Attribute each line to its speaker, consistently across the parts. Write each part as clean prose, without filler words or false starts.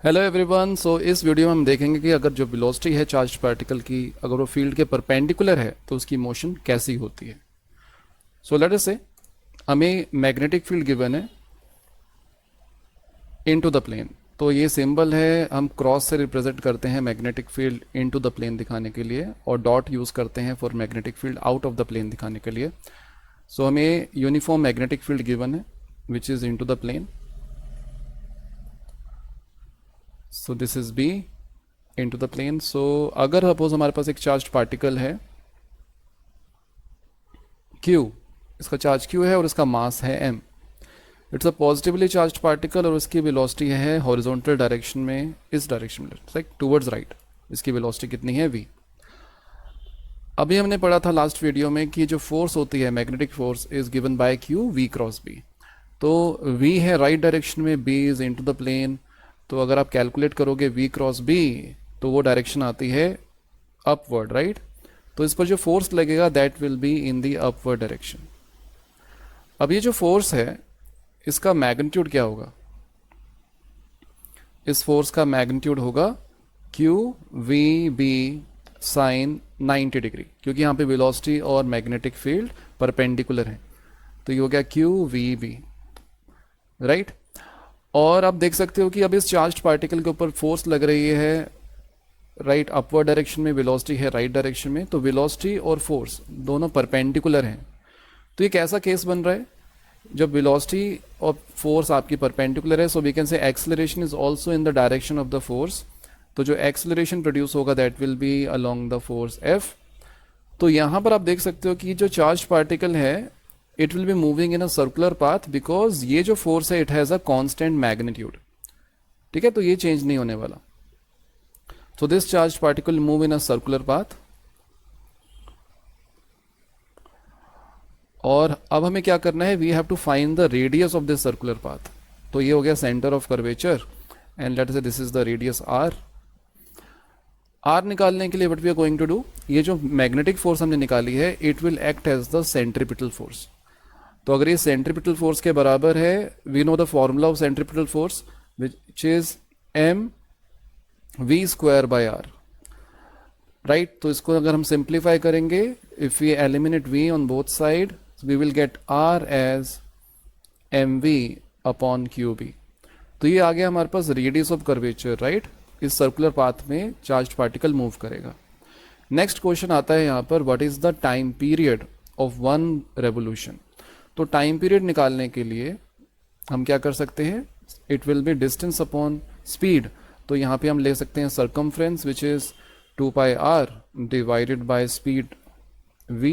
Speaker 1: Hello everyone. सो इस video में हम देखेंगे कि अगर जो वेलोसिटी है चार्ज पार्टिकल की, अगर वो फील्ड के परपेंडिकुलर है तो उसकी मोशन कैसी होती है। सो लेट अस से हमें मैग्नेटिक फील्ड गिवन है इनटू द प्लेन। तो ये सिंबल है, हम क्रॉस से रिप्रेजेंट करते हैं magnetic field into the plane दिखाने के लिए, और डॉट यूज़ करते हैं for magnetic field out of the plane दिखाने के लिए। सो हमें यूनिफॉर्म मैग्नेटिक फील्ड गिवन है which is into the plane. So this is B into the plane. So अगर सपोज हमारे पास एक चार्ज पार्टिकल है Q, इसका चार्ज Q है और इसका मास है m। It's a positively charge particle और उसकी वेलोसिटी है हॉरिजॉन्टल डायरेक्शन में, इस डायरेक्शन में लाइक टूवर्ड्स राइट। इसकी वेलोसिटी कितनी है v। अभी हमने पढ़ा था लास्ट वीडियो में कि जो फोर्स होती है magnetic force is given by Q v cross b। तो v है राइट डायरेक्शन में, b is into the plane. तो अगर आप कैलकुलेट करोगे v क्रॉस b तो वो डायरेक्शन आती है अपवर्ड, राइट। तो इस पर जो फोर्स लगेगा that will be in the upward direction. अब ये जो फोर्स है इसका मैग्नीट्यूड क्या होगा? इस फोर्स का मैग्नीट्यूड होगा Q v b sine 90 degree, क्योंकि यहाँ पे वेलोसिटी और मैग्नेटिक फील्ड परपेंडिकुलर है। तो ये हो गया Q v b, राइट। और आप देख सकते हो कि अब इस चार्ज पार्टिकल के ऊपर फोर्स लग रही है राइट अपवर्ड डायरेक्शन में, वेलोसिटी है राइट डायरेक्शन में। तो वेलोसिटी और फोर्स दोनों परपेंडिकुलर हैं। तो ये कैसा केस बन रहा है जब वेलोसिटी और फोर्स आपकी परपेंडिकुलर है? So we can say acceleration is also in the direction of the force. तो जो एक्सेलरेशन प्रोड्यूस होगा that will be along the force F। तो यहाँ पर आप देख सकते हो कि जो चार्ज पार्टिकल है it will be moving in a circular path, because ये जो फोर्स है it has a constant magnitude, ठीक है। तो ये चेंज नहीं होने वाला। So this charged particle move in a circular path। और अब हमें क्या करना है, we have to find the radius of this circular path. तो ये हो गया centre of curvature and let say this is the radius r। r निकालने के लिए what we are going to do, ये जो मैग्नेटिक फोर्स हमने निकाली है it will act as the centripetal force. तो अगर ये सेंट्रीपिटल फोर्स के बराबर है, we know the formula of centripetal force which is m v square by r, right. तो इसको अगर हम सिंप्लीफाई करेंगे, if we eliminate v on both side we will get r as mv upon qb। तो ये आ गया हमारे पास रेडियस ऑफ कर्वेचर, राइट। इस सर्कुलर पाथ में चार्ज पार्टिकल मूव करेगा। नेक्स्ट क्वेश्चन आता है यहाँ पर, what is the time period of one revolution. तो टाइम पीरियड निकालने के लिए हम क्या कर सकते हैं, it will be distance upon speed. तो यहाँ पे हम ले सकते हैं circumference which is 2 pi r divided by speed v,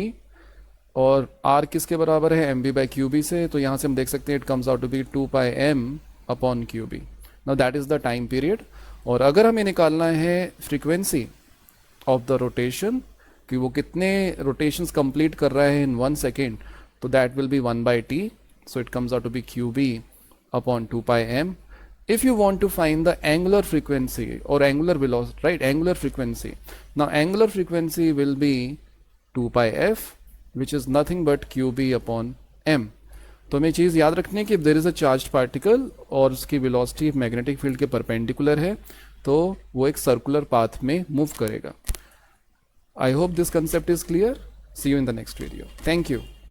Speaker 1: और r किसके बराबर है, mv बाई qb से। तो यहाँ से हम देख सकते हैं it comes out to be 2 pi m upon qb। Now that is the time period. और अगर हमें निकालना है फ्रीक्वेंसी ऑफ द रोटेशन, कि वो कितने रोटेशंस कंप्लीट कर रहा है इन 1 सेकेंड, तो that will be 1 by t। So it comes out to be qb upon 2 pi m। If you want to find the angular frequency or angular velocity, right, angular frequency, now angular frequency will be 2 pi f which is nothing but qb upon m। तो हमें चीज़ याद रखनी है कि there is a charged particle और उसकी velocity magnetic field के perpendicular है, तो वो एक circular path में move करेगा। I hope this concept is clear. See you in the next video. Thank you.